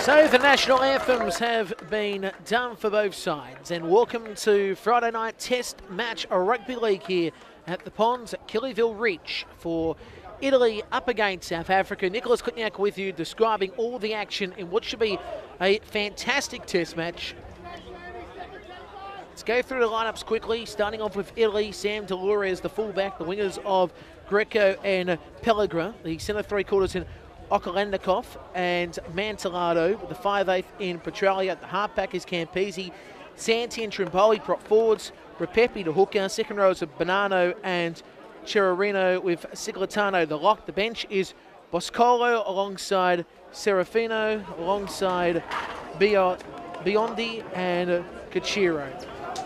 So the national anthems have been done for both sides, and welcome to Friday night test match of rugby league here at the Ponds at Killyville Reach for Italy up against South Africa. Nicholas Kutniak with you, describing all the action in what should be a fantastic test match. Let's go through the lineups quickly, starting off with Italy. Sam Delore is the fullback, the wingers of Greco and Pellegra, the centre three-quarters in Okolennikov and Mantelado, the 5'8" in Petralia. The halfback is Campese, Santi and Trimpoli, prop forwards, Repepi the hooker, second rows of Bonanno and Cherarino with Sigletano the lock. The bench is Boscolo alongside Serafino, alongside Biondi and Kachiro.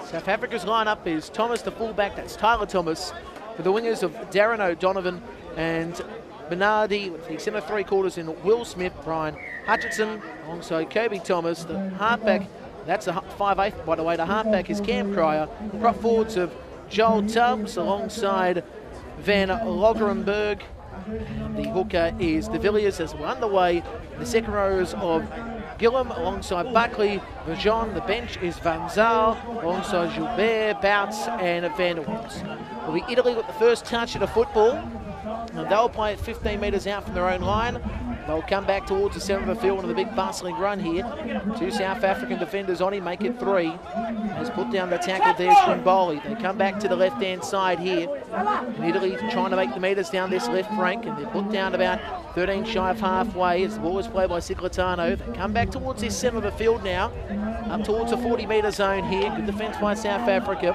South Africa's lineup is Thomas the fullback, that's Tyler Thomas, for the wingers of Darren O'Donovan and Bernardi with the centre three-quarters in Will Smith, Brian Hutchinson alongside Kobe Thomas. The halfback, that's a 5'8", by the way, the halfback is Cam Cryer. The prop forwards of Joel Tubbs alongside Van Logerenberg. And the hooker is De Villiers as we're underway. The second rows of Gillum alongside Buckley. Vajon, the bench is Van Zaal alongside Gilbert, Bouts and Van der Waals. It'll be Italy with the first touch of the football. And they'll play it 15 metres out from their own line. They'll come back towards the centre of the field on the big bustling run here. 2 South African defenders on him, make it 3. He's put down the tackle there, Strimboli. They come back to the left-hand side here. And Italy trying to make the metres down this left flank, and they're put down about 13 shy of halfway as the ball is played by Ciclatano. They come back towards this centre of the field now, up towards the 40-metre zone here. Good defence by South Africa.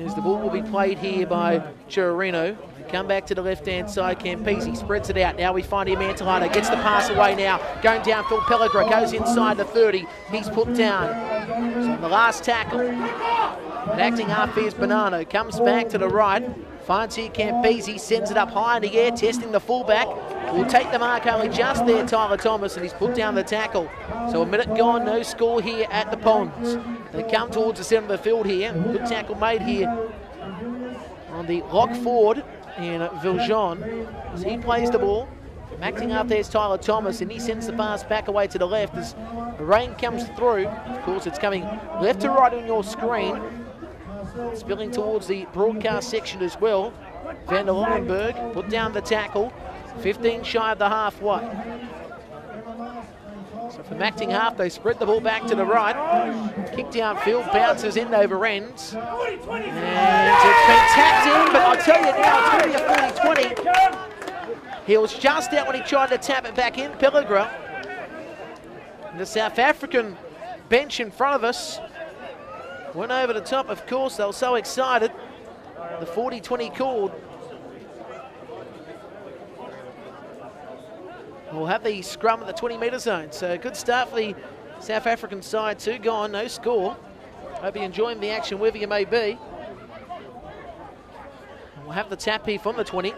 As the ball will be played here by Chirino. Come back to the left-hand side, Campese spreads it out. Now we find him, Mantelano gets the pass away now. Going downfield, Pellegrin goes inside the 30. He's put down. So on the last tackle, and acting half is Bonanno. Comes back to the right, finds here Campese, sends it up high in the air, testing the fullback. Will take the mark only just there, Tyler Thomas, and he's put down the tackle. So a minute gone, no score here at the Ponds. They come towards the centre of the field here. Good tackle made here on the lock forward in Viljon as he plays the ball. From acting up there's Tyler Thomas, and he sends the pass back away to the left as the rain comes through. Of course, it's coming left to right on your screen, spilling towards the broadcast section as well. Van der Longenberg put down the tackle, 15 shy of the halfway. So from acting half, they spread the ball back to the right. Kick downfield, bounces end over ends. And it's been tapped in, but I'll tell you now, it's going to be a 40-20. He was just out when he tried to tap it back in, Pellegrin. The South African bench in front of us went over the top, of course. They were so excited. The 40-20 called. We'll have the scrum at the 20-metre zone. So good start for the South African side. 2 gone, no score. Hope you're enjoying the action wherever you may be. And we'll have the tap here from the 20.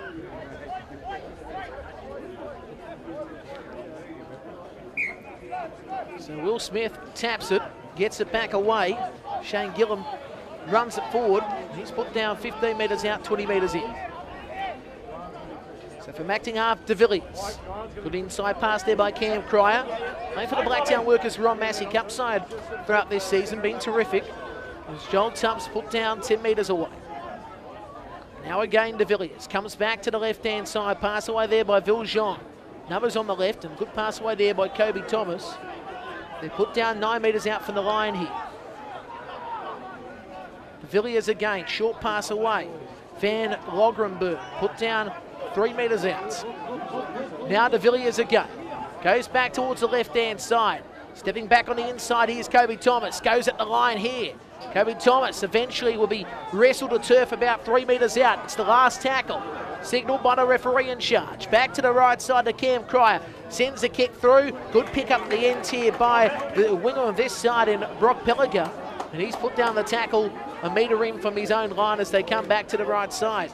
So Will Smith taps it, gets it back away. Shane Gillum runs it forward. He's put down 15 metres out, 20 metres in. So from acting half, De Villiers. Good inside pass there by Cam Cryer. Playing for the Blacktown Workers Ron Massey Cup side throughout this season, been terrific. As Joel Tubbs put down 10 metres away. Now again, De Villiers comes back to the left-hand side. Pass away there by Viljon. Numbers on the left, and good pass away there by Kobe Thomas. They put down 9 metres out from the line here. De Villiers again, short pass away. Van Logrenberg put down 3 metres out. Now De Villiers again. Goes back towards the left-hand side. Stepping back on the inside, here's Kobe Thomas. Goes at the line here. Kobe Thomas eventually will be wrestled to turf about 3 metres out. It's the last tackle. Signalled by the referee in charge. Back to the right side to Cam Cryer. Sends the kick through. Good pick up at the end here by the winger on this side in Brock Pellegrin. And he's put down the tackle a metre in from his own line as they come back to the right side.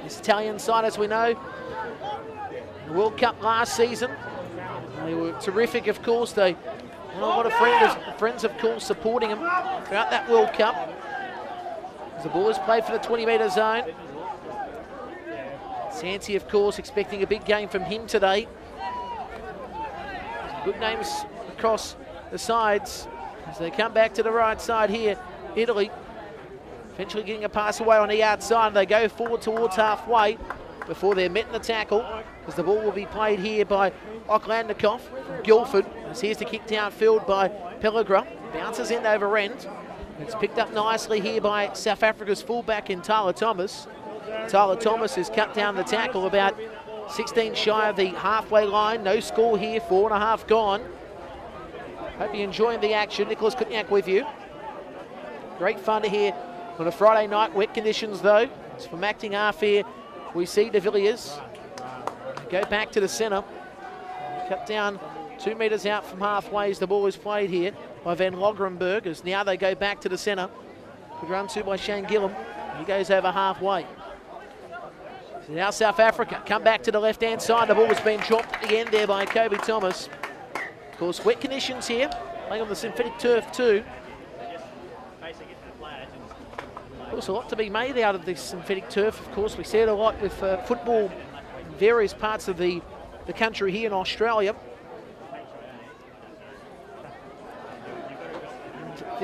This Italian side, as we know, the World Cup last season, they were terrific, of course. They had a lot of friends, of course, supporting them throughout that World Cup. As the ball is played for the 20-metre zone. Santi, of course, expecting a big game from him today. Some good names across the sides as they come back to the right side here. Italy eventually getting a pass away on the outside. They go forward towards halfway before they're met in the tackle, as the ball will be played here by Oklandikov from Guildford. As here's the kick downfield by Pellegrin. Bounces in over end. It's picked up nicely here by South Africa's fullback in Tyler Thomas. Tyler Thomas has cut down the tackle about 16 shy of the halfway line. No score here, 4.5 gone. Hope you're enjoying the action. Nicholas Kutniak with you. Great fun to hear on a Friday night. Wet conditions though. It's from acting half here. We see De Villiers go back to the centre. Cut down 2 metres out from halfway as the ball is played here by Van Logrenberg. As now they go back to the centre. Good run to by Shane Gillum. He goes over halfway. So now South Africa come back to the left-hand side. The ball has been dropped at the end there by Kobe Thomas. Of course, wet conditions here. Playing on the synthetic turf too. Of course, a lot to be made out of this synthetic turf. Of course, we see it a lot with football in various parts of the country here in Australia.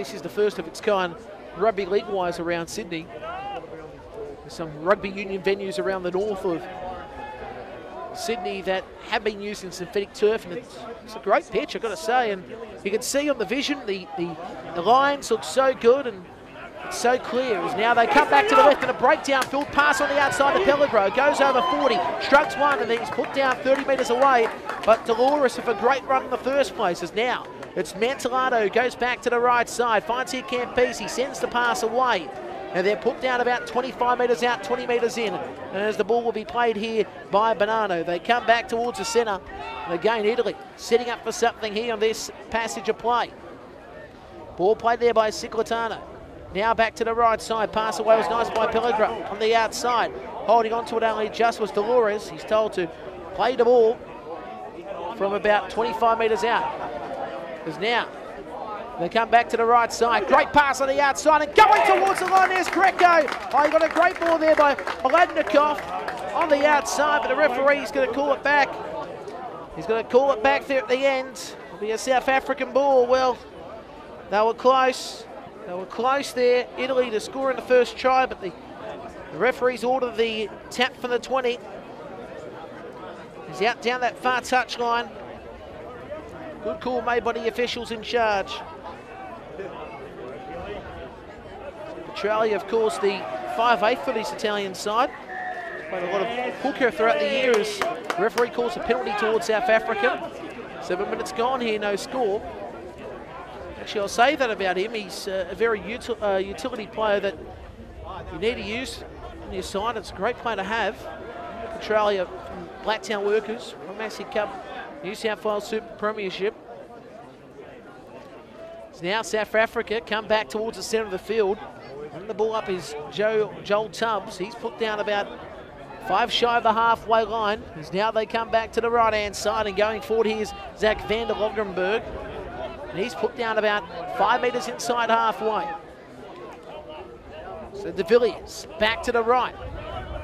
this is the first of its kind rugby league-wise around Sydney. There's some rugby union venues around the north of Sydney that have been using synthetic turf, and it's a great pitch, I've got to say. And you can see on the vision, the lines look so good and it's so clear. As now they come back to the left and a breakdown field pass on the outside to Pellegro. Goes over 40, strikes one, and then he's put down 30 metres away. But Dolores with a great run in the first place. As now it's Mantelado, goes back to the right side, finds here Campese, sends the pass away. And they're put down about 25 metres out, 20 metres in. And as the ball will be played here by Bonanno, they come back towards the centre. And again, Italy setting up for something here on this passage of play. Ball played there by Ciclitano. Now back to the right side. Pass away was nice by Pellegro on the outside. Holding on to it only just was Dolores. He's told to play the ball from about 25 metres out. Because now they come back to the right side. Great pass on the outside and going towards the line. There's Greco. Oh, you got a great ball there by Oladnikov on the outside, but the referee's going to call it back. He's going to call it back there at the end. It'll be a South African ball. Well, they were close. They were close there. Italy to score in the first try, but the referee's ordered the tap from the 20. He's out down that far touchline. Good call made by the officials in charge. Petrelli, of course, the 5'8" for this Italian side. Played a lot of hooker throughout the year as the referee calls a penalty towards South Africa. 7 minutes gone here, no score. Actually, I'll say that about him. He's a very utility player that you need to use on your side. It's a great player to have. Petrelli from Blacktown Workers, from Massey Cup, New South Wales Super Premiership. So now South Africa come back towards the centre of the field. And the ball up is Joel Tubbs. He's put down about 5 shy of the halfway line. As now they come back to the right-hand side, and going forward here's Zach van der Logenberg. And he's put down about 5 metres inside halfway. So De Villiers back to the right.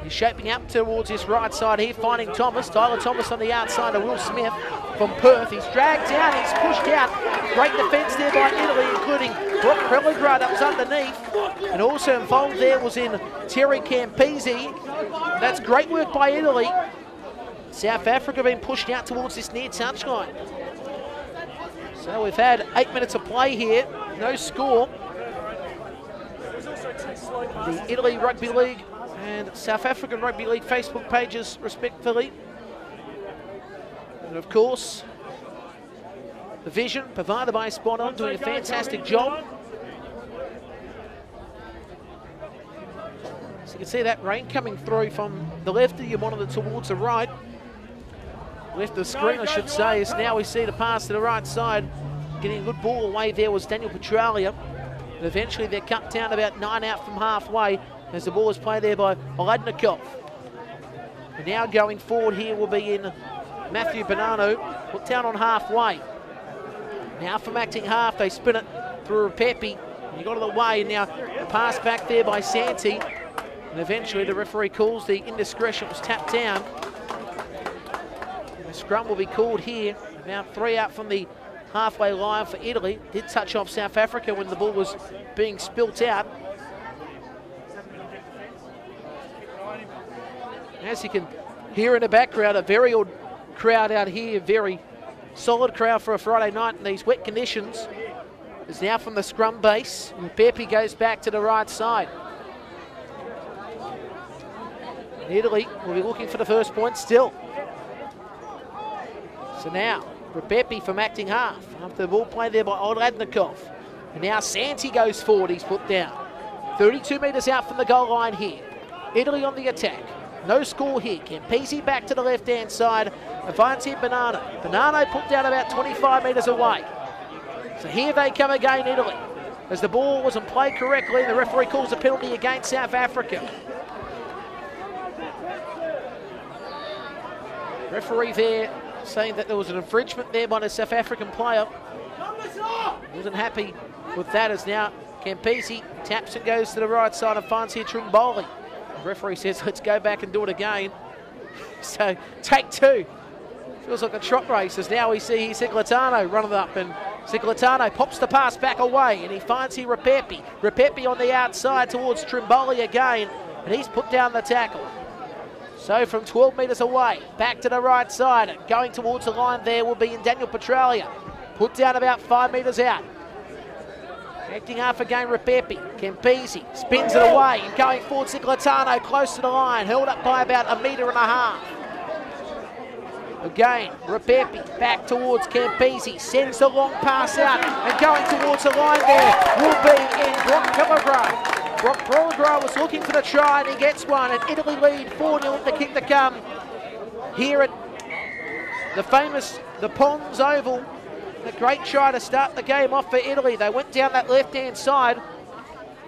He's shaping up towards this right side here, finding Thomas. Tyler Thomas on the outside to Will Smith from Perth. He's dragged down, he's pushed out. Great defence there by Italy, including Brock Pellegro that was underneath. And also involved there was in Terry Campese. That's great work by Italy. South Africa being pushed out towards this near touchline. So we've had 8 minutes of play here, no score. The Italy Rugby League and South African Rugby League Facebook pages respectively. And of course, the vision provided by Spot On, doing a fantastic job. So you can see that rain coming through from the left of your monitor towards the right. Left of the screen, I should say, is now we see the pass to the right side. Getting a good ball away there was Daniel Petralia. And eventually they're cut down about 9 out from halfway as the ball is played there by Oladnikov. And now going forward here will be in Matthew Bonanno, put down on halfway. Now from acting half, they spin it through Pepe. He got it away, and now the pass back there by Santi. And eventually the referee calls the indiscretion, was tapped down. The scrum will be called here, about 3 out from the halfway line for Italy. Did touch off South Africa when the ball was being spilt out. As you can hear in the background, a very old crowd out here, very solid crowd for a Friday night in these wet conditions. It's now from the scrum base, and Pepe goes back to the right side. And Italy will be looking for the first point still. So now, Pepe from acting half, after the ball played there by Oladnikov. And now Santi goes forward, he's put down. 32 metres out from the goal line here. Italy on the attack. No score here. Campese back to the left-hand side. Avance here, Bonanno. Bonanno put down about 25 metres away. So here they come again, Italy. As the ball wasn't played correctly, the referee calls a penalty against South Africa. Referee there saying that there was an infringement there by the South African player. Wasn't happy with that, as now Campese taps and goes to the right side and finds here Trumboli. The referee says, let's go back and do it again. So take two. Feels like a trot race, as now we see here Ciclitano running up, and Ciclitano pops the pass back away, and he finds here Repepi. Repepi on the outside towards Trimboli again, and he's put down the tackle. So from 12 metres away, back to the right side, going towards the line there will be in Daniel Petralia. Put down about 5 metres out. Acting half again, Repepi. Campisi spins it away, and going forward, Ciclitano close to the line, held up by about 1.5 metres. Again, Repepi back towards Campisi, sends the long pass out, and going towards the line there will be in Brock Pellegro. Brock Pellegro was looking for the try, and he gets one, and Italy lead 4-0 at the kick to come here at the Pons Oval. A great try to start the game off for Italy. They went down that left-hand side,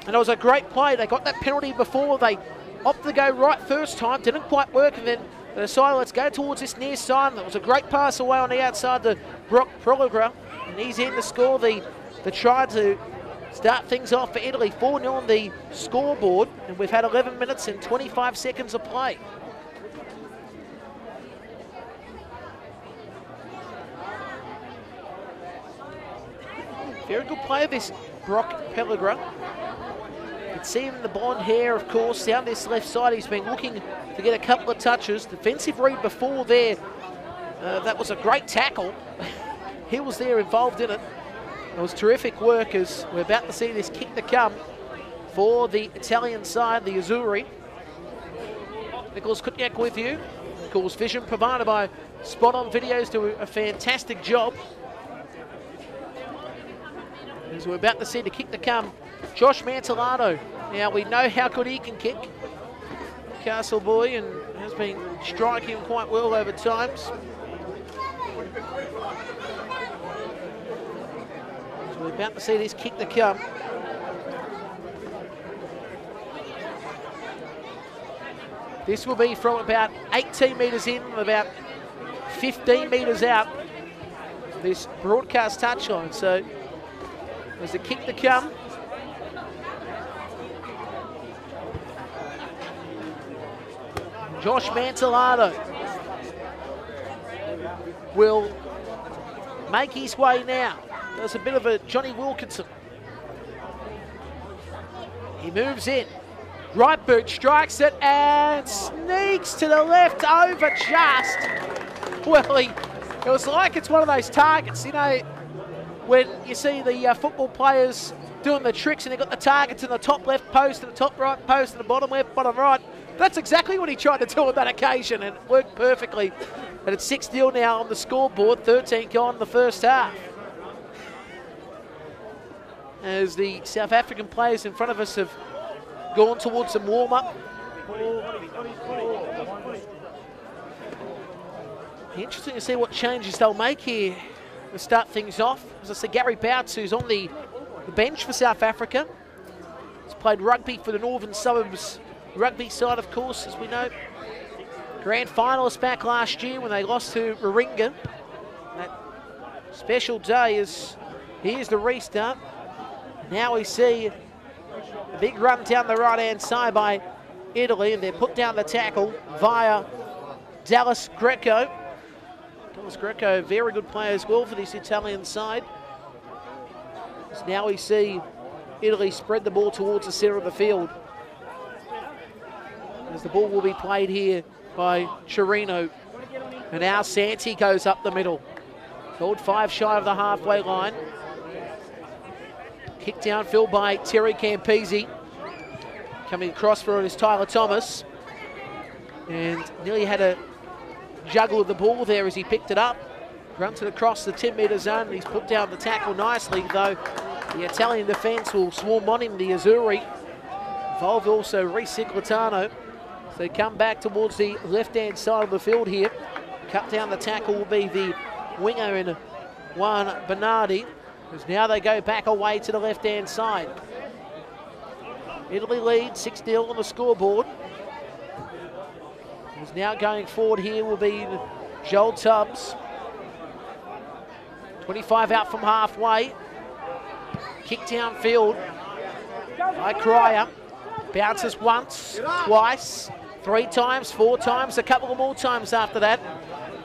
and it was a great play. They got that penalty before. They opted to go right first time, didn't quite work, and then they decided, let's go towards this near side. And it was a great pass away on the outside to Brock Pellegro, and he's in to score the try to start things off for Italy. 4-0 on the scoreboard, and we've had 11 minutes and 25 seconds of play. Very good player, this Brock Pellegro. You can see him in the blonde hair, of course, down this left side. He's been looking to get a couple of touches. Defensive read before there. That was a great tackle. He was there involved in it. It was terrific work as we're about to see this kick to come for the Italian side, the Azzurri. Nicholas Kutniak with you. Of course, vision provided by Spot On Videos, do a fantastic job. As we're about to see the kick to come, Josh Mantellato. Now, we know how good he can kick. Castle boy, and has been striking quite well over times. So we're about to see this kick to come. This will be from about 18 metres in, about 15 metres out, this broadcast touchline. So there's a kick to come. Josh Mantellato will make his way now. There's a bit of a Johnny Wilkinson. He moves in. Right boot strikes it and sneaks to the left over just. Well, it was like it's one of those targets, you know, when you see the football players doing the tricks and they've got the targets in the top left post and the top right post and the bottom left, bottom right. That's exactly what he tried to do on that occasion, and it worked perfectly. And it's 6-0 now on the scoreboard, 13 gone in the first half. As the South African players in front of us have gone towards some warm-up. Interesting to see what changes they'll make here to start things off. As I said, Gary Bouts, who's on the bench for South Africa. He's played rugby for the Northern Suburbs rugby side, of course, as we know. Grand finalists back last year when they lost to Warringah. That special day is, here's the restart. Now we see a big run down the right-hand side by Italy, and they put down the tackle via Dallas Greco. Dallas Greco, very good player as well for this Italian side. So now we see Italy spread the ball towards the centre of the field. As the ball will be played here by Chirino. And now Santi goes up the middle. Called 5 shy of the halfway line. Kicked downfield by Terry Campisi. Coming across for it is Tyler Thomas. And nearly had a juggle of the ball there as he picked it up. Runs it across the 10-metre zone, and he's put down the tackle nicely, though the Italian defence will swarm on him, the Azzurri. Involved also Reece Ciclitano. So they come back towards the left-hand side of the field here. Cut down the tackle will be the winger in Juan Bernardi, as now they go back away to the left-hand side. Italy leads 6-0 on the scoreboard. Who's now going forward here will be Joel Tubbs. 25 out from halfway. Kick downfield by Cryer. Bounces once, twice, 3 times, 4 times, a couple of more times after that.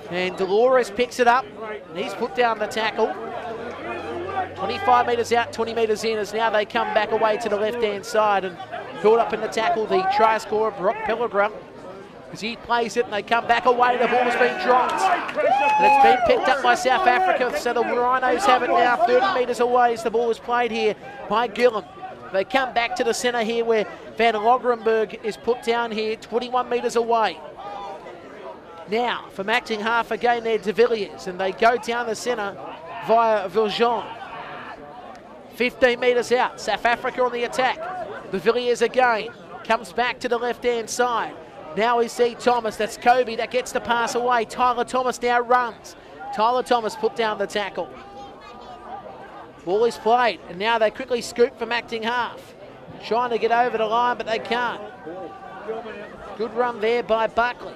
And Dolores picks it up, and he's put down the tackle. 25 metres out, 20 metres in, as now they come back away to the left-hand side and caught up in the tackle, the try scorer, Brock Pellegrin, as he plays it and they come back away. The ball has been dropped and it's been picked up by South Africa, so the Rhinos have it now 30 metres away as the ball is played here by Gillam. They come back to the centre here where Van Logrenberg is put down here, 21 metres away. Now, from acting half again, they're De Villiers, and they go down the centre via Viljean. 15 metres out, South Africa on the attack. De Villiers again, comes back to the left-hand side. Now we see Thomas, that's Kobe, that gets the pass away. Tyler Thomas now runs. Tyler Thomas put down the tackle. Ball is played, and now they quickly scoop from acting half. Trying to get over the line, but they can't. Good run there by Buckley.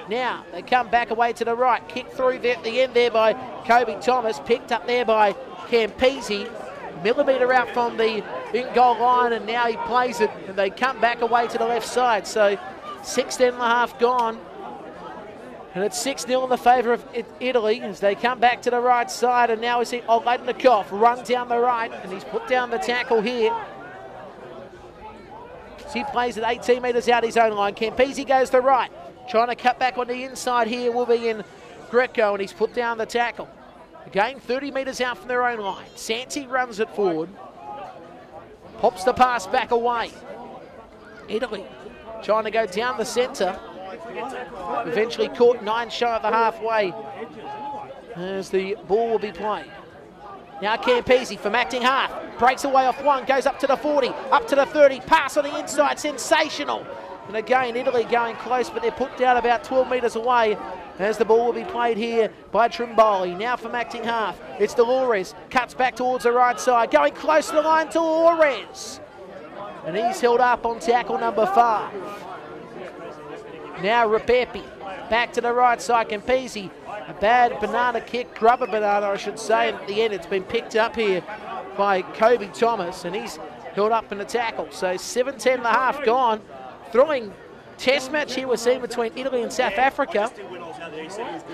Now they come back away to the right. Kick through there at the end there by Kobe Thomas. Picked up there by Campese. Millimetre out from the in-goal line, and now he plays it, and they come back away to the left side. So 16.5 gone. And it's 6-0 in the favour of Italy as they come back to the right side. And now we see Oladnikov run down the right, and he's put down the tackle here. So he plays at 18 metres out his own line. Campese goes to the right. Trying to cut back on the inside here will be in Greco, and he's put down the tackle. Again, 30 metres out from their own line. Santi runs it forward. Pops the pass back away. Italy trying to go down the centre. Eventually caught 9 shy of the halfway as the ball will be played. Now Campese from acting half. Breaks away off one, goes up to the 40, up to the 30. Pass on the inside, sensational. And again, Italy going close, but they're put down about 12 metres away as the ball will be played here by Trimboli. Now from acting half, it's Dolores. Cuts back towards the right side, going close to the line, Dolores. And he's held up on tackle number 5. Now Rapepi, back to the right side, Campese. A bad banana kick, rubber banana I should say, and at the end it's been picked up here by Kobe Thomas, and he's held up in the tackle. So 17.5 gone. Throwing test match here we're seeing between Italy and South Africa.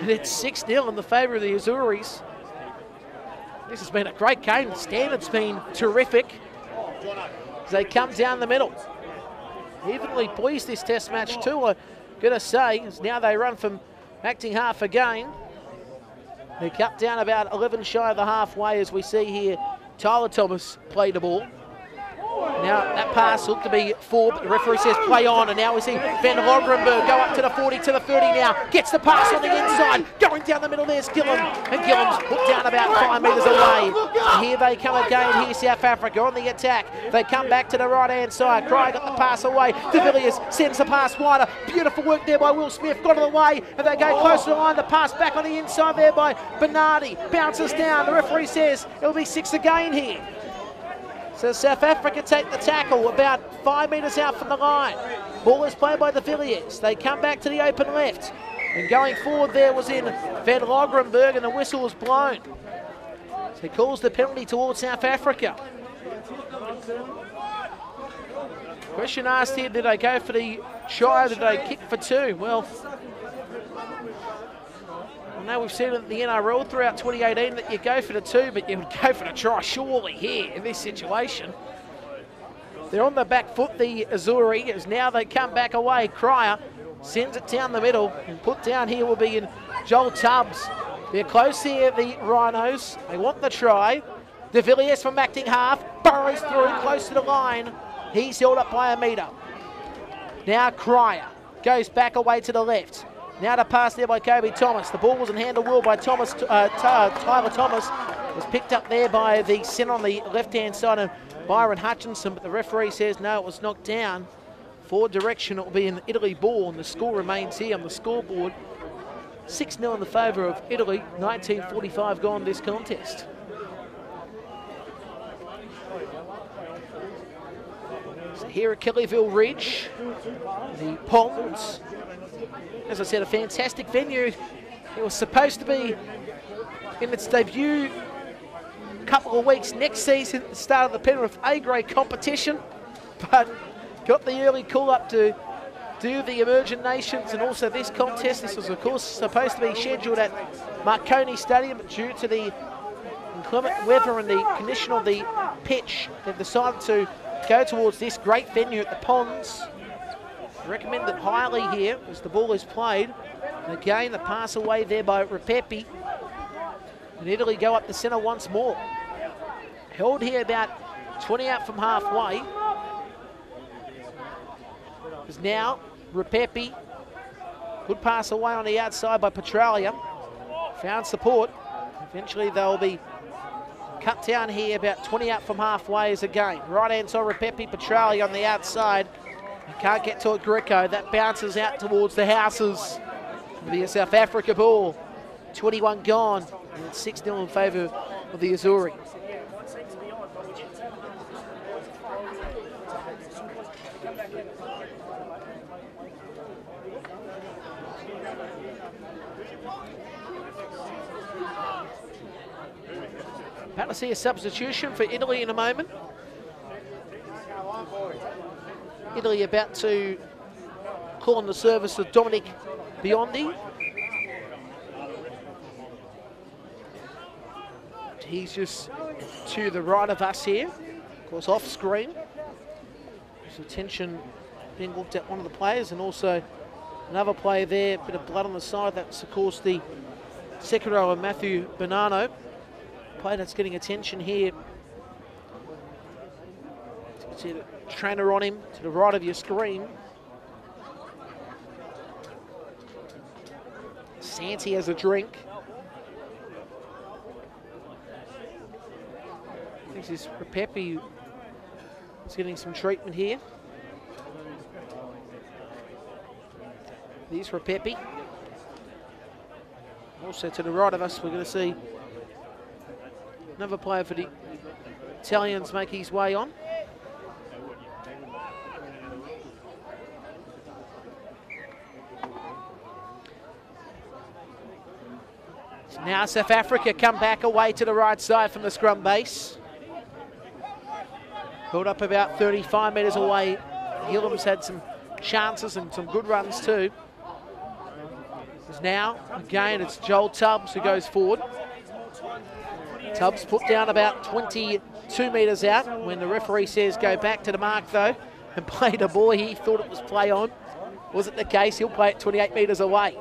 And it's 6-0 in the favour of the Azuris. This has been a great game. The standard's been terrific as they come down the middle. Evenly poised this test match too, I'm going to say, as now they run from acting half again. They cut down about 11 shy of the halfway as we see here Tyler Thomas play the ball. Now that pass looked to be forward, but the referee says play on, and now we see Van Logrenberg go up to the 40, to the 30 now, gets the pass on the inside, going down the middle there's Gillam, and Gillam's put down about 5 metres away. And here they come again, here South Africa on the attack. They come back to the right hand side, Cryer got the pass away, De Villiers sends the pass wider, beautiful work there by Will Smith, got it away, and they go close to the line, the pass back on the inside there by Bernardi, bounces down, the referee says it'll be 6 again here. So South Africa take the tackle about 5 metres out from the line. Ball is played by De Villiers. They come back to the open left. And going forward there was in Van Logrenberg, and the whistle was blown. So he calls the penalty towards South Africa. Question asked here, did they go for the try or did they kick for 2? Well, I know we've seen it in the NRL throughout 2018 that you go for the 2, but you would go for the try surely here in this situation. They're on the back foot, the Azuri, as now they come back away. Cryer sends it down the middle, and put down here will be in Joel Tubbs. They're close here, the Rhinos. They want the try. De Villiers from acting half, burrows through close to the line. He's held up by a metre. Now Cryer goes back away to the left. Now to pass there by Kobe Thomas. The ball wasn't handled well by Thomas. Tyler Thomas was picked up there by the centre on the left-hand side of Byron Hutchinson, but the referee says no, it was knocked down. Forward direction, it will be an Italy ball, and the score remains here on the scoreboard. 6-0 in the favour of Italy, 19:45 gone this contest. So here at Kellyville Ridge, the Ponds. As I said, a fantastic venue. It was supposed to be in its debut a couple of weeks next season at the start of the Penrith A-grade competition, but got the early call-up to do the Emergent Nations and also this contest. This was, of course, supposed to be scheduled at Marconi Stadium, but due to the inclement weather and the condition of the pitch, they've decided to go towards this great venue at the Ponds. Recommend it highly here as the ball is played. And again, the pass away there by Repepi. And Italy go up the centre once more. Held here about 20 out from halfway. Is now Repepi. Good pass away on the outside by Petralia. Found support. Eventually they'll be cut down here about 20 out from halfway as a game. Right hand side Repepi, Petralia on the outside. Can't get to it, Greco. That bounces out towards the houses. It'll be a South Africa ball. 21 gone. And it's 6-0 in favour of the Azzurri. About to see a substitution for Italy in a moment. Italy about to call on the service of Dominic Biondi. He's just to the right of us here, of course off screen. There's attention being looked at one of the players, and also another player there, a bit of blood on the side. That's of course the second rower, Matthew Bonanno. Player that's getting attention here. See the trainer on him to the right of your screen. Santi has a drink. I think this is Repepi is getting some treatment here. There's Repepi. Also to the right of us, we're going to see another player for the Italians make his way on. Now South Africa come back away to the right side from the scrum base. Held up about 35 metres away. Gillam's had some chances and some good runs too. As now, again, it's Joel Tubbs who goes forward. Tubbs put down about 22 metres out when the referee says go back to the mark though and play the ball. He thought it was play on. Wasn't the case. He'll play it 28 metres away.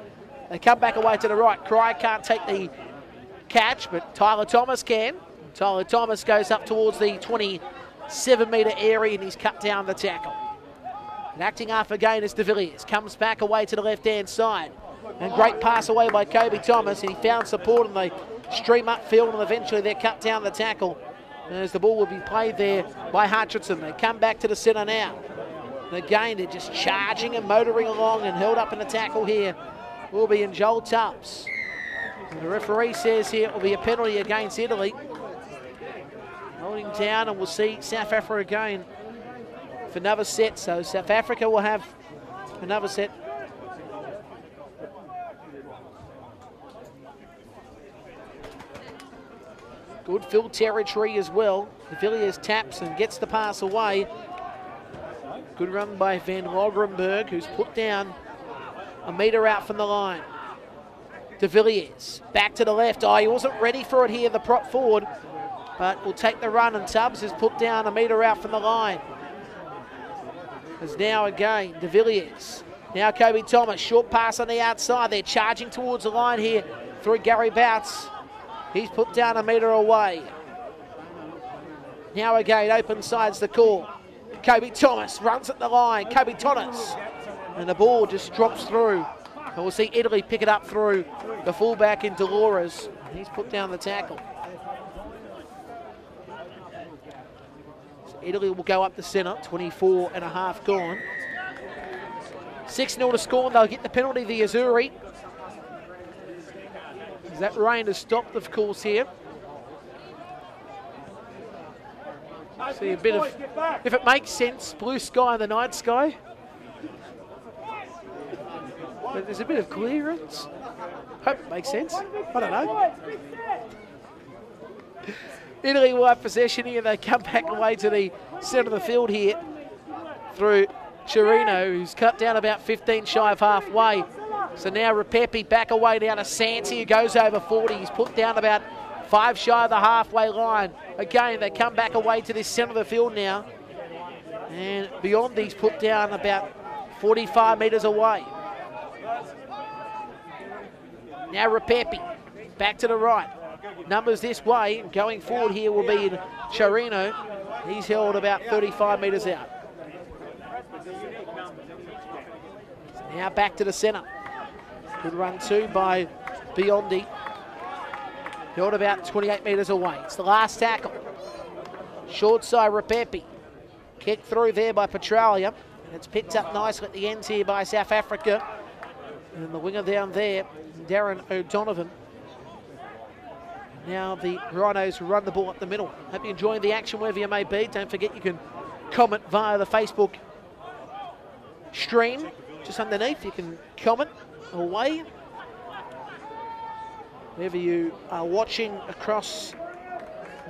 They come back away to the right. Cryer can't take the catch, but Tyler Thomas can. Tyler Thomas goes up towards the 27-metre area and he's cut down the tackle. And acting half again is De Villiers. Comes back away to the left-hand side. And great pass away by Kobe Thomas, and he found support and they stream upfield, and eventually they're cut down the tackle. As the ball will be played there by Hutchinson. They come back to the centre now. And again, they're just charging and motoring along, and held up in the tackle here will be in Joel Tubbs. And the referee says here it will be a penalty against Italy. Holding down, and we'll see South Africa again for another set. So South Africa will have another set. Good field territory as well. De Villiers taps and gets the pass away. Good run by Van Logrenberg, who's put down a metre out from the line. De Villiers back to the left. Oh, he wasn't ready for it here, the prop forward, but will take the run, and Tubbs is put down a metre out from the line. As now again, De Villiers. Now Kobe Thomas, short pass on the outside. They're charging towards the line here through Gary Bouts. He's put down a metre away. Now again, open side's the call. Kobe Thomas runs at the line. Kobe Thomas. And the ball just drops through. And we'll see Italy pick it up through the fullback in Dolores. He's put down the tackle. So Italy will go up the centre, 24 and a half gone. 6-0 to score, and they'll get the penalty, the Azzurri. That rain has stopped, of course, here. See a bit of, if it makes sense, blue sky in the night sky. But there's a bit of clearance. Hope it makes sense. I don't know. Italy will have possession here. They come back away to the centre of the field here through Chirino, who's cut down about 15 shy of halfway. So now Repepi back away down to Santi, who goes over 40. He's put down about 5 shy of the halfway line. Again, they come back away to this centre of the field now. And beyond these put down about 45 metres away. Now Rapepi, back to the right. Numbers this way, going forward here will be in Charino. He's held about 35 metres out. Now back to the centre. Good run too by Biondi. Held about 28 metres away. It's the last tackle. Short side Rapepi. Kick through there by Petralia. And it's picked up nicely at the end here by South Africa. And the winger down there, Darren O'Donovan. Now the Rhinos run the ball up the middle. Hope you're enjoying the action wherever you may be. Don't forget you can comment via the Facebook stream. Just underneath you can comment away. Wherever you are watching across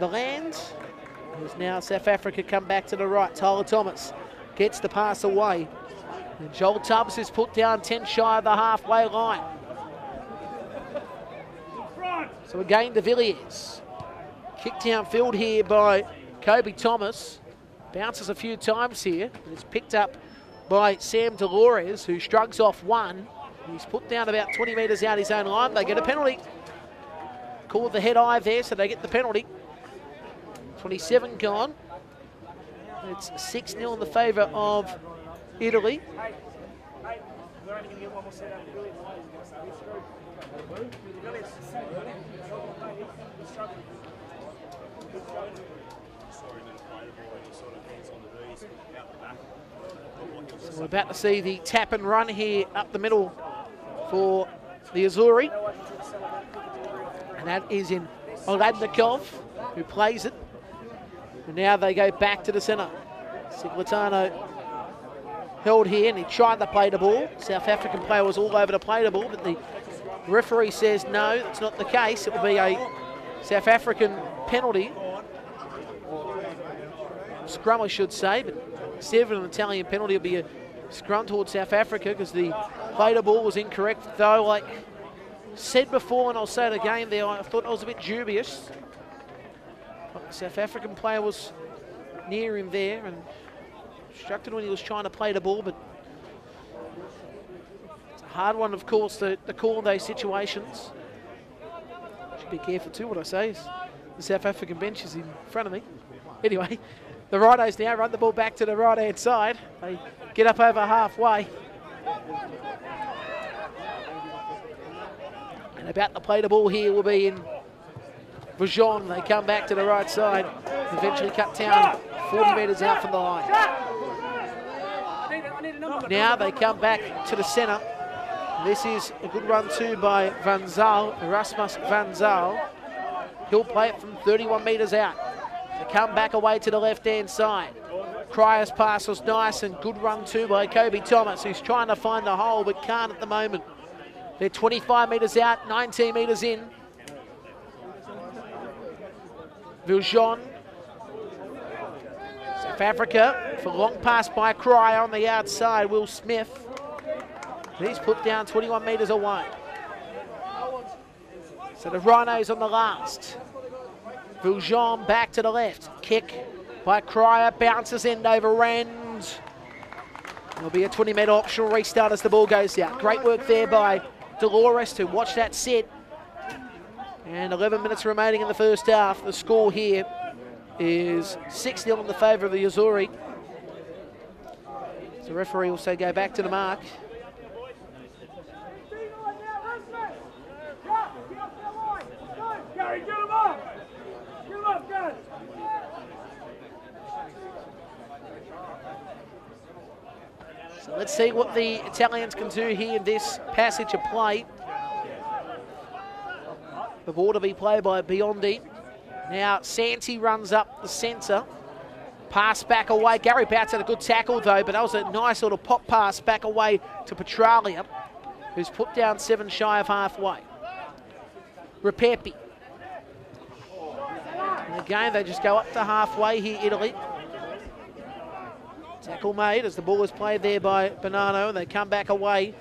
the land. There's now South Africa come back to the right. Tyler Thomas gets the pass away. And Joel Tubbs is put down 10 shy of the halfway line. So again, De Villiers. Kicked downfield here by Kobe Thomas. Bounces a few times here. And it's picked up by Sam Delores, who shrugs off one. He's put down about 20 metres out his own line. They get a penalty. Called the head eye there, so they get the penalty. 27 gone. It's 6-0 in the favour of Italy. So we're about to see the tap and run here up the middle for the Azzurri. And that is in Oladnikov, who plays it. And now they go back to the centre. Cigletano held here, and he tried to play the ball. South African player was all over to play the ball, but the referee says no, that's not the case. It will be a South African penalty. Scrum, I should say, but instead of an Italian penalty, it'll be a scrum towards South Africa because the play the ball was incorrect. Though, like said before, and I'll say it again there, I thought it was a bit dubious. The South African player was near him there and obstructed when he was trying to play the ball, but it's a hard one, of course, to call in those situations. Should be careful too, what I say is the South African bench is in front of me. Anyway, the Rhinos now run the ball back to the right-hand side. They get up over halfway. And about to play the ball here will be in Vajon. They come back to the right side, eventually cut down 40 metres out from the line. Now they come back to the centre. This is a good run too by Van Zyl, Erasmus Van Zyl. He'll play it from 31 metres out. They come back away to the left-hand side. Cryer's pass was nice and good run too by Kobe Thomas, who's trying to find the hole but can't at the moment. They're 25 metres out, 19 metres in. Viljon. South Africa for long pass by Cryer on the outside. Will Smith. He's put down 21 metres away. So the Rhinos on the last. Viljon back to the left. Kick by Cryer. Bounces end over end. There'll be a 20-metre optional restart as the ball goes out. Great work there by Delores to watch that sit. And 11 minutes remaining in the first half. The score here is 6-0 in the favour of the Azzurri. So the referee will say go back to the mark. So let's see what the Italians can do here in this passage of play. The ball to be played by Biondi. Now Santi runs up the centre. Pass back away. Gary Bouts had a good tackle though, but that was a nice sort of pop pass back away to Petralia, who's put down 7 shy of halfway. Rapepi. And again, they just go up to halfway here, Italy. Tackle made as the ball is played there by Bonanno, and they come back away.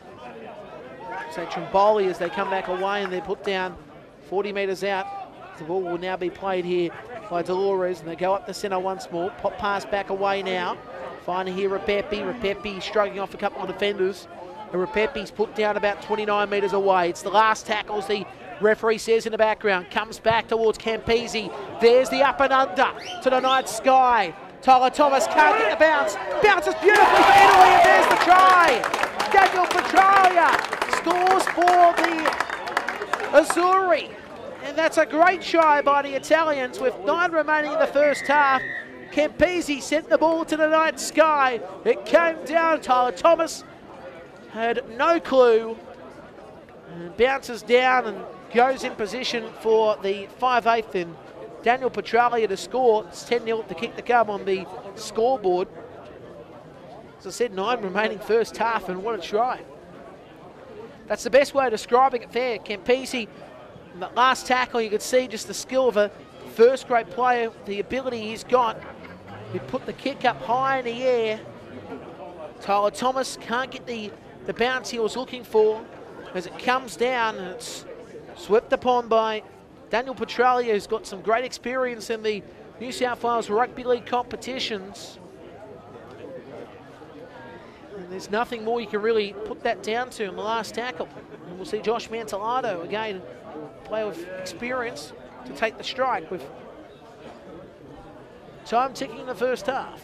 So Trimboli as they come back away, and they're put down 40 metres out. The ball will now be played here by Dolores, and they go up the centre once more. Pop pass back away now. Finding here Repepi. Repepi struggling off a couple of defenders. And Repepi's put down about 29 metres away. It's the last tackles, the referee says in the background. Comes back towards Campese. There's the up and under to the night sky. Tyler Thomas can't get the bounce. Bounces beautifully for Italy, and there's the try. Daniel Petralia scores for the Azzurri. And that's a great try by the Italians with 9 remaining in the first half. Campese sent the ball to the night sky. It came down. Tyler Thomas had no clue. And bounces down and goes in position for the 5/8 and Daniel Petralia to score. It's 10-0 to kick the gum on the scoreboard. As I said, 9 remaining first half, and what a try. That's the best way of describing it there. Campese, that last tackle, you could see just the skill of a first-grade player, the ability he's got. He put the kick up high in the air. Tyler Thomas can't get the bounce he was looking for as it comes down, and it's swept upon by Daniel Petralia, who's got some great experience in the New South Wales Rugby League competitions. And there's nothing more you can really put that down to in the last tackle. And we'll see Josh Mantelado, again, a player with experience, to take the strike with time ticking in the first half.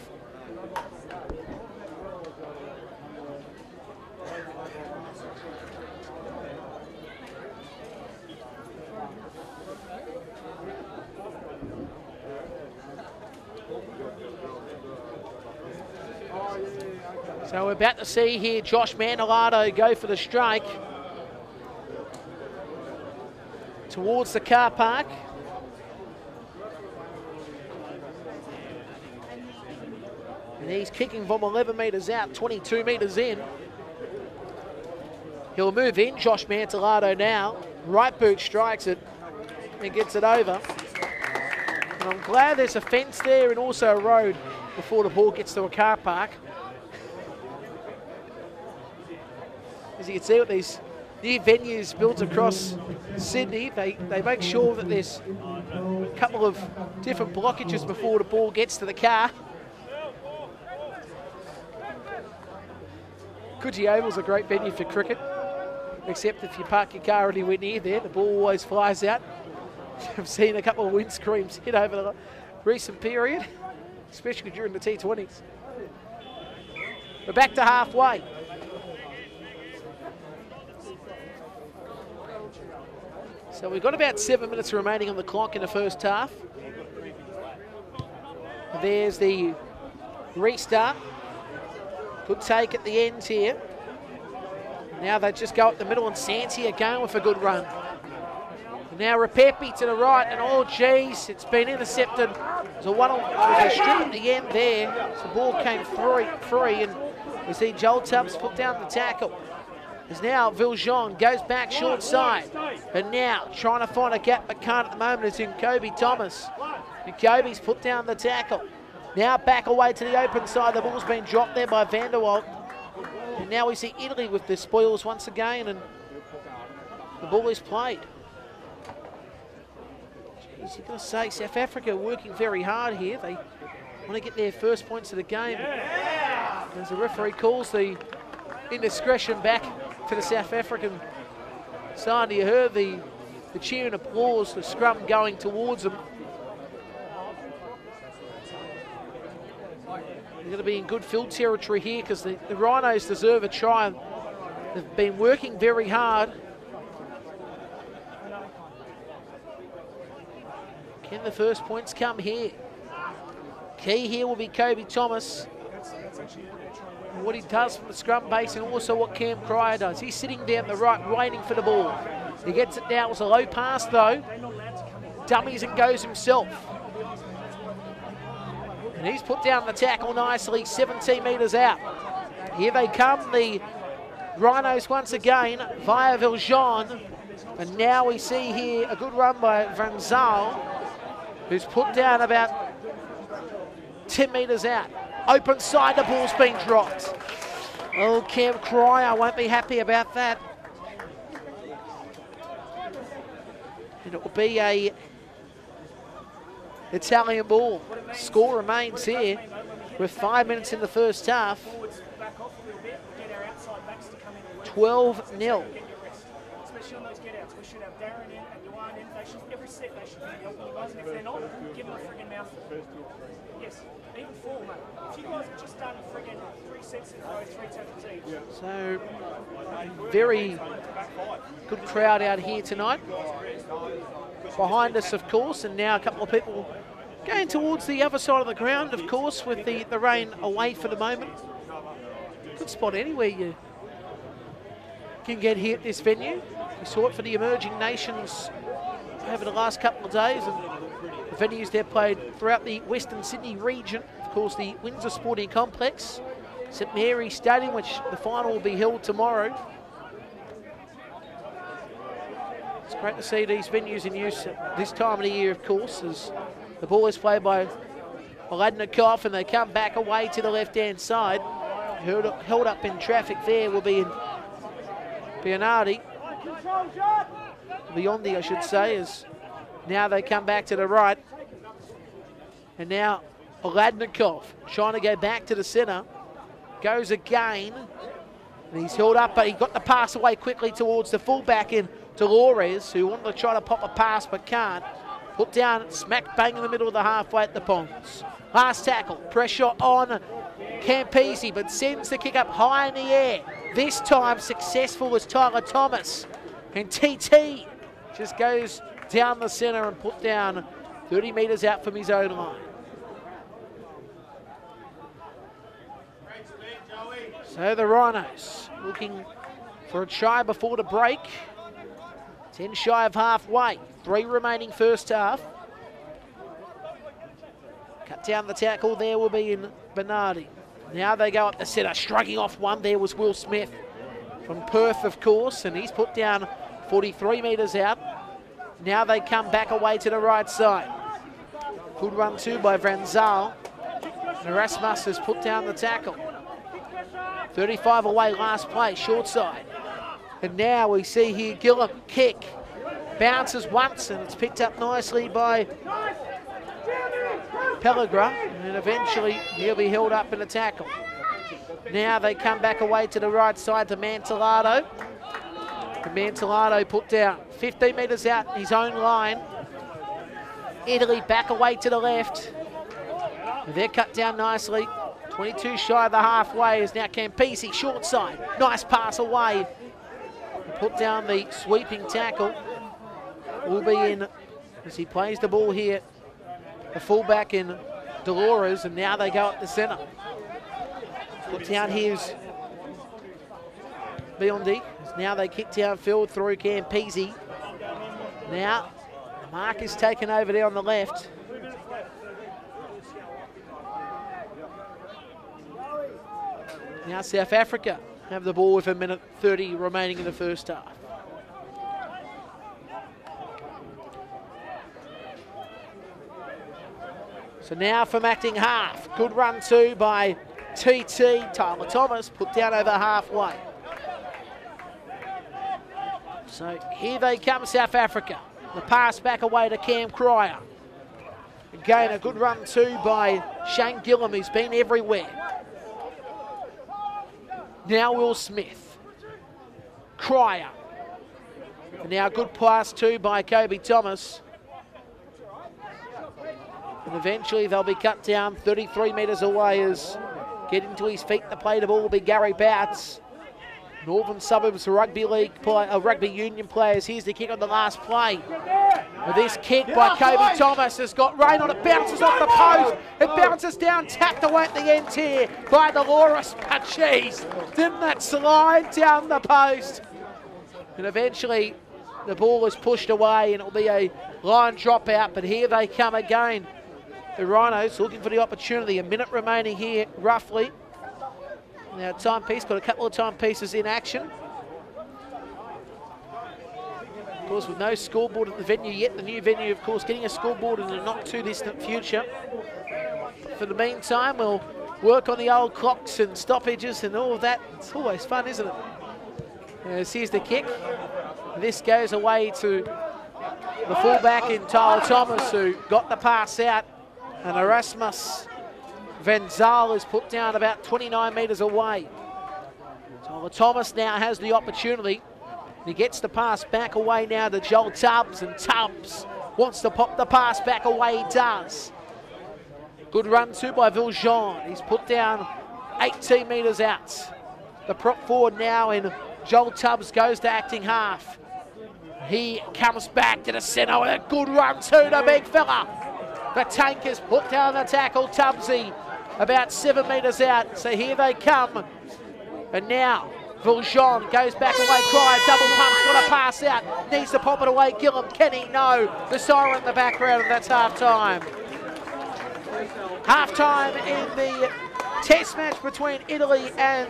So we're about to see here Josh Mantelado go for the strike towards the car park. And he's kicking from 11 metres out, 22 metres in. He'll move in, Josh Mantelado now. Right boot strikes it and gets it over. And I'm glad there's a fence there and also a road before the ball gets to a car park. As you can see with these new venues built across Sydney, they make sure that there's a couple of different blockages before the ball gets to the car. Coogee Oval's a great venue for cricket, except if you park your car anywhere near there, the ball always flies out. I've seen a couple of windscreens hit over the recent period, especially during the T20s. We're back to halfway. So we've got about 7 minutes remaining on the clock in the first half. There's the restart. Good take at the end here. Now they just go up the middle, and Santi again with a good run. And now Repepi to the right, and oh geez, it's been intercepted. There's a strip at the end there. So the ball came free, and we see Joel Tubbs put down the tackle. As now Viljean goes back short side, and now trying to find a gap but can't at the moment. It's in Kobe Thomas, and Kobe's put down the tackle. Now back away to the open side. The ball's been dropped there by Van der Walt, and now we see Italy with the spoils once again, and the ball is played. Jeez, you've got to say, South Africa working very hard here. They want to get their first points of the game. As the referee calls the indiscretion back to the South African side. You heard the cheer and applause, the scrum going towards them. They're going to be in good field territory here because the Rhinos deserve a try. They've been working very hard. Can the first points come here? Key here will be Kobe Thomas. What he does from the scrum base, and also what Cam Cryer does. He's sitting down the right, waiting for the ball. He gets it down. It was a low pass though. Dummies and goes himself. And he's put down the tackle nicely, 17 metres out. Here they come, the Rhinos once again via Viljean. And now we see here a good run by Van Zaal, who's put down about 10 metres out. Open side, the ball's been dropped. Oh, Cam Cryer won't be happy about that. And it will be a Italian ball. Score remains here with 5 minutes in the first half. 12-0. Especially on those get-outs. We should have Darren in and Yuan in. They should, every set they should be helping you guys. And if they're not, give them a friggin' mouthful. Yes, even 4, mate. If you guys have just done friggin' 3 sets in a row, 3 tackles each. So, very good crowd out here tonight. Behind us, of course, and now a couple of people going towards the other side of the ground, of course, with the rain away for the moment. Good spot anywhere you can get here at this venue. We saw it for the emerging nations over the last couple of days, and the venues they've played throughout the Western Sydney region. Of course, the Windsor Sporting Complex, St Mary's Stadium, which the final will be held tomorrow. It's great to see these venues in use at this time of the year, of course, as the ball is played by Oladnikov, and they come back away to the left-hand side. Held up in traffic there will be in Bionardi. Biondi, I should say, as now they come back to the right. And now Oladnikov trying to go back to the centre. Goes again. And he's held up, but he got the pass away quickly towards the fullback in Dolores, who wanted to try to pop a pass but can't. Put down, smack bang in the middle of the halfway at the Pongs. Last tackle, pressure on Campese, but sends the kick up high in the air. This time successful as Tyler Thomas. And TT just goes down the centre and put down 30 metres out from his own line. So the Rhinos looking for a try before the break. 10 shy of halfway. 3 remaining first half. Cut down the tackle there will be in Bernardi. Now they go up the centre, striking off one. There was Will Smith from Perth, of course, and he's put down 43 metres out. Now they come back away to the right side. Good run too by Vranzal. And Erasmus has put down the tackle. 35 away, last play, short side. And now we see here Gillum kick. Bounces once, and it's picked up nicely by Pellegra, and eventually he'll be held up in a tackle. Now they come back away to the right side to Mantellato. And Mantellato put down 15 metres out his own line. Italy back away to the left. And they're cut down nicely. 22 shy of the halfway is now Campese, short side. Nice pass away. Put down the sweeping tackle. Will be in as he plays the ball here. The fullback in Dolores, and now they go up the centre. Put down here's Biondi. Now they kick downfield through Campese. Now Mark is taken over there on the left. Now South Africa have the ball with 1:30 remaining in the first half. So now from acting half. Good run too by TT. Tyler Thomas put down over halfway. So here they come, South Africa. The pass back away to Cam Cryer. Again, a good run too by Shane Gillum, who's been everywhere. Now Will Smith. Cryer. And now good pass too by Kobe Thomas. And eventually they'll be cut down 33 metres away as getting to his feet to play the ball will be Gary Bouts. Northern Suburbs Rugby League Rugby Union players. Here's the kick on the last play. With this kick by Kobe Thomas has got rain on it, bounces off the post. It bounces down, tapped away at the end here by Dolores. But jeez, didn't that slide down the post? And eventually the ball is pushed away and it'll be a line dropout, but here they come again. The Rhinos looking for the opportunity. A minute remaining here, roughly. Now timepiece, got a couple of timepieces in action. Of course, with no scoreboard at the venue yet, the new venue, of course, getting a scoreboard in the not too distant future. For the meantime, we'll work on the old clocks and stoppages and all of that. It's always fun, isn't it? Here's the kick. This goes away to the fullback in Tyler Thomas, who got the pass out, and Erasmus Van Zaal is put down about 29 metres away. Tyler Thomas now has the opportunity. He gets the pass back away now to Joel Tubbs, and Tubbs wants to pop the pass back away. He does. Good run too by Viljean. He's put down 18 metres out. The prop forward now in Joel Tubbs goes to acting half. He comes back to the centre with a good run too, the big fella. The tank is put down the tackle. Tubbsy about 7 metres out. So here they come. And now Viljean goes back away. Cryer double pumps, got a pass out. Needs to pop it away. Gillum, can he? No. The siren in the background, and that's half time. Half time in the test match between Italy and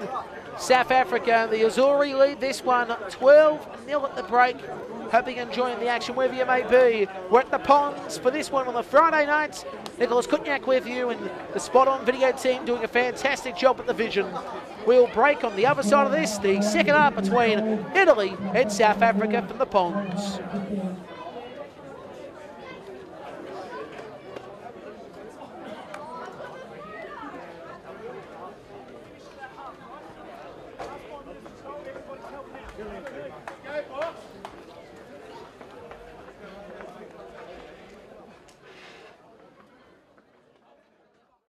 South Africa. The Azzurri lead this one 12-0 at the break. Hoping you're enjoying the action wherever you may be. We're at the Ponds for this one on the Friday night. Nicholas Kutniak with you and the Spot On video team doing a fantastic job at the vision. We'll break on the other side of this, the second half between Italy and South Africa from the Ponds.